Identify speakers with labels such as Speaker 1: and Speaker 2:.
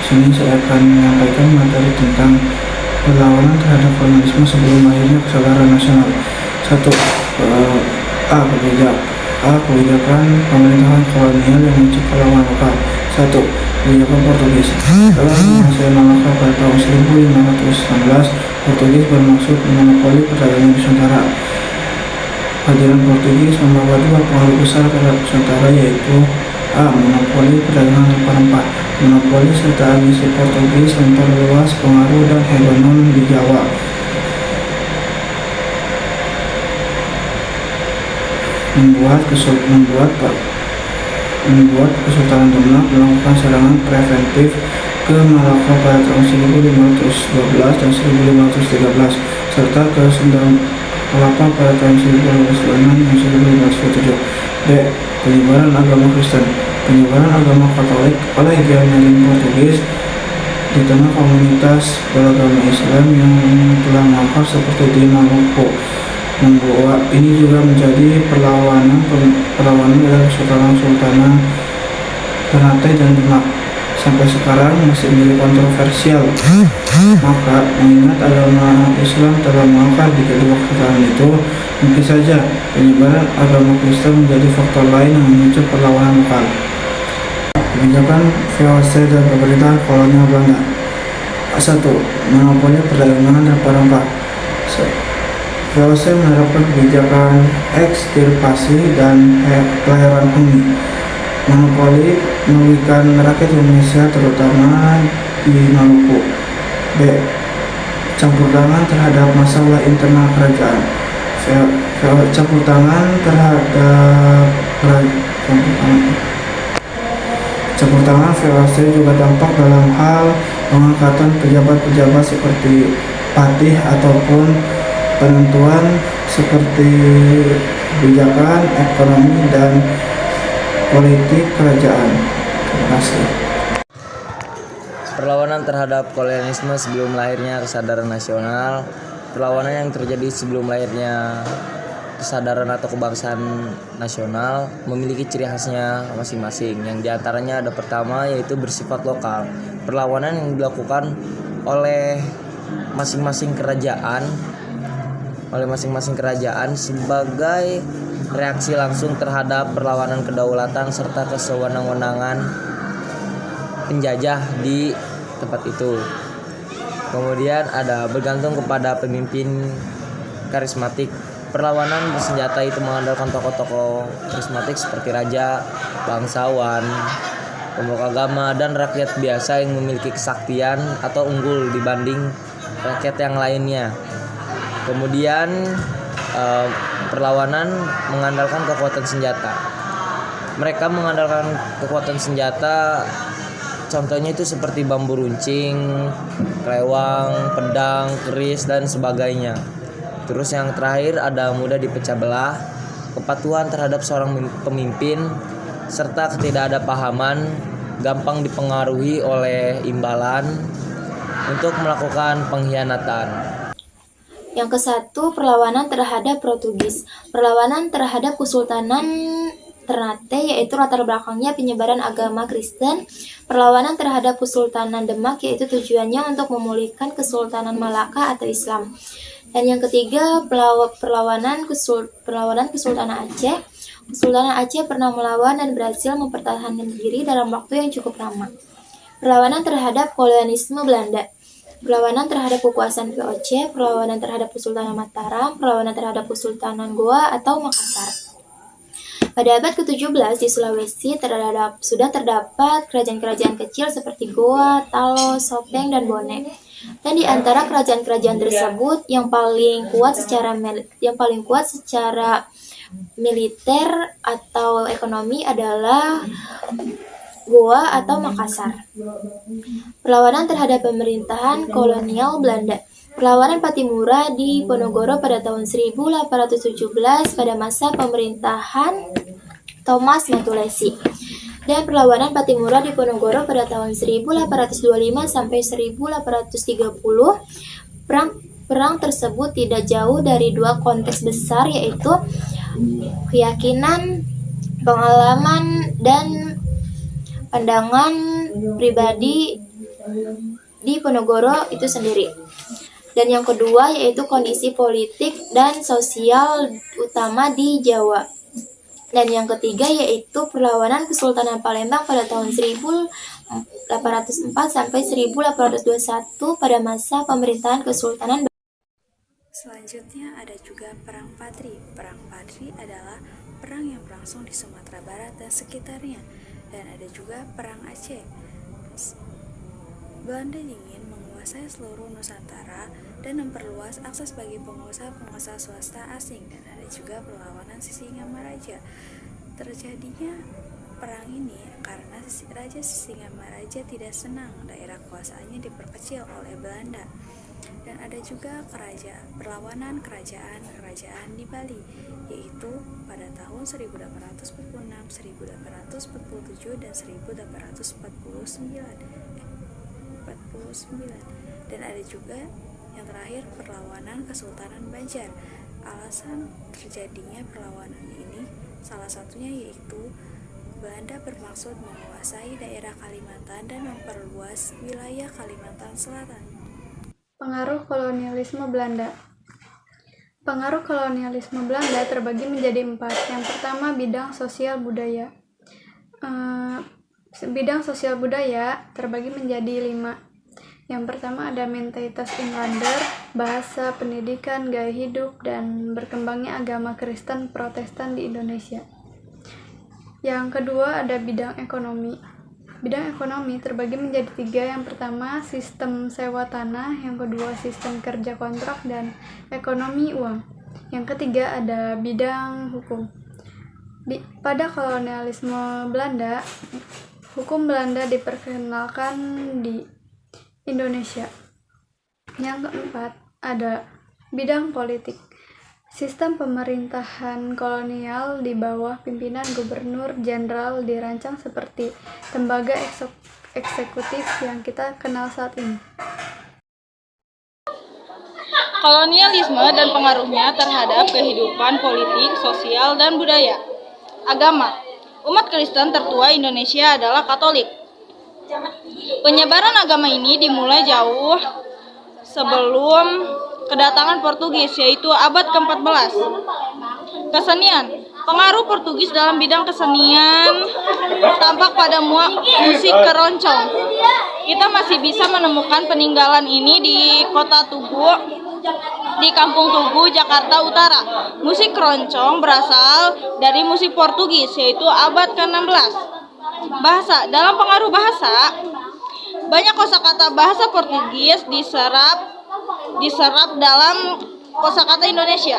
Speaker 1: sini saya akan menyampaikan materi tentang perlawanan terhadap kolonialisme sebelum lahirnya kesadaran nasional. 1. Kebijakan pemerintahan kolonial yang mencipta lawan lokal. 1. Kebijakan Portugis. Setelah menguasai Malaka pada tahun 1519, Portugis bermaksud monopoli perdagangan Nusantara. Kehadiran Portugis membawa dua pengaruh besar terhadap Nusantara, yaitu monopoli perdagangan rempah-rempah. Monopoli serta ambisi Portugis memperluas pengaruh dan hegemon di Jawa. Membuat Kesultanan Demak melakukan serangan preventif ke Malaka pada tahun 1512 dan 1513, serta ke Sunda Kelapa pada tahun 1526 dan 1527. B. Penyebaran agama Kristen. Penyebaran agama Katolik oleh Germanik Portugis di tengah komunitas beragama Islam yang telah mangkal seperti di Maluku. Ini juga menjadi perlawanan dalam Kesultanan Ternate dan Demak. Sampai sekarang masih menjadi kontroversial. Maka mengingat agama Islam telah mangkal di kedua kesultanan itu, mungkin saja penyebaran agama Kristen menjadi faktor lain yang memicu perlawanan lokal. Kebijakan VOC dan pemerintahan kolonial Belanda. 1. Monopoli perdagangan rempah-rempah. VOC menerapkan kebijakan ekstirpasi dan pelayaran bumi. Monopoli merugikan rakyat Indonesia, terutama di Maluku. B. Campur tangan terhadap masalah internal kerajaan. Campur tangan VOC juga tampak dalam hal pengangkatan pejabat-pejabat seperti patih ataupun penentuan seperti kebijakan ekonomi dan politik kerajaan. Terima kasih.
Speaker 2: Perlawanan terhadap kolonialisme sebelum lahirnya kesadaran nasional. Perlawanan yang terjadi sebelum lahirnya kesadaran atau kebangsaan nasional memiliki ciri khasnya masing-masing. Yang diantaranya ada pertama, yaitu bersifat lokal. Perlawanan yang dilakukan oleh masing-masing kerajaan sebagai reaksi langsung terhadap perlawanan kedaulatan serta kesewenang-wenangan penjajah di tempat itu. Kemudian ada bergantung kepada pemimpin karismatik. Perlawanan bersenjata itu mengandalkan tokoh-tokoh karismatik seperti raja, bangsawan, pemeluk agama, dan rakyat biasa yang memiliki kesaktian atau unggul dibanding rakyat yang lainnya. Kemudian perlawanan mengandalkan kekuatan senjata. Mereka mengandalkan kekuatan senjata, contohnya itu seperti bambu runcing, kelewang, pedang, keris, dan sebagainya. Terus yang terakhir ada mudah dipecah belah, kepatuhan terhadap seorang pemimpin, serta ketidakpahaman, gampang dipengaruhi oleh imbalan untuk melakukan pengkhianatan.
Speaker 3: Yang ke-1, perlawanan terhadap Portugis. Perlawanan terhadap Kesultanan Ternate, yaitu latar belakangnya penyebaran agama Kristen. Perlawanan terhadap Kesultanan Demak, yaitu tujuannya untuk memulihkan Kesultanan Malaka atau Islam. Dan yang ketiga, perlawanan Kesultanan Aceh. Kesultanan Aceh pernah melawan dan berhasil mempertahankan diri dalam waktu yang cukup lama. Perlawanan terhadap kolonialisme Belanda. Perlawanan terhadap kekuasaan VOC, perlawanan terhadap Kesultanan Mataram, perlawanan terhadap Kesultanan Goa atau Makassar. Pada abad ke-17 di Sulawesi sudah terdapat kerajaan-kerajaan kecil seperti Goa, Talo, Sopeng, dan Bone. Dan di antara kerajaan-kerajaan tersebut yang paling kuat secara militer atau ekonomi adalah Goa atau Makassar. Perlawanan terhadap pemerintahan kolonial Belanda. Perlawanan Patimura di Ponorogo pada tahun 1817 pada masa pemerintahan Thomas Matulesi. Dan perlawanan Patimura di Ponorogo pada tahun 1825 sampai 1830. Perang tersebut tidak jauh dari dua konteks besar, yaitu keyakinan, pengalaman, dan pandangan pribadi di Ponorogo itu sendiri. Dan yang kedua yaitu kondisi politik dan sosial utama di Jawa. Dan yang ketiga yaitu perlawanan Kesultanan Palembang pada tahun 1804 sampai 1821 pada masa pemerintahan Kesultanan.
Speaker 4: Selanjutnya ada juga Perang Padri. Perang Padri adalah perang yang berlangsung di Sumatera Barat dan sekitarnya. Dan ada juga Perang Aceh. Belanda ingin menguasai seluruh Nusantara dan memperluas akses bagi pengusaha-pengusaha swasta asing. Dan ada juga perlawanan Sisingamaraja. Terjadinya perang ini karena Raja Sisingamaraja tidak senang daerah kuasaannya diperkecil oleh Belanda. Dan ada juga perlawanan kerajaan di Bali, yaitu pada tahun 1846, 1847, dan 1849. Dan ada juga yang terakhir perlawanan Kesultanan Banjar. Alasan terjadinya perlawanan ini salah satunya yaitu Belanda bermaksud menguasai daerah Kalimantan dan memperluas wilayah Kalimantan Selatan.
Speaker 5: Pengaruh kolonialisme Belanda. Pengaruh kolonialisme Belanda terbagi menjadi 4. Yang pertama, bidang sosial budaya. Bidang sosial budaya terbagi menjadi 5. Yang pertama ada mentalitas Inlander, bahasa, pendidikan, gaya hidup, dan berkembangnya agama Kristen Protestan di Indonesia. Yang kedua ada bidang ekonomi. Bidang ekonomi terbagi menjadi 3. Yang pertama sistem sewa tanah, yang kedua sistem kerja kontrak, dan ekonomi uang. Yang ketiga ada bidang hukum. Pada kolonialisme Belanda, hukum Belanda diperkenalkan di Indonesia. Yang keempat ada bidang politik. Sistem pemerintahan kolonial di bawah pimpinan gubernur jenderal dirancang seperti lembaga eksekutif yang kita kenal saat ini.
Speaker 6: Kolonialisme dan pengaruhnya terhadap kehidupan politik, sosial, dan budaya. Agama. Umat Kristen tertua Indonesia adalah Katolik. Penyebaran agama ini dimulai jauh sebelum kedatangan Portugis, yaitu abad ke-14. Kesenian. Pengaruh Portugis dalam bidang kesenian tampak pada musik keroncong. Kita masih bisa menemukan peninggalan ini di kota Tugu, di Kampung Tugu, Jakarta Utara. Musik keroncong berasal dari musik Portugis, yaitu abad ke-16. Bahasa. Dalam pengaruh bahasa, banyak kosakata bahasa Portugis diserap dalam kosakata Indonesia.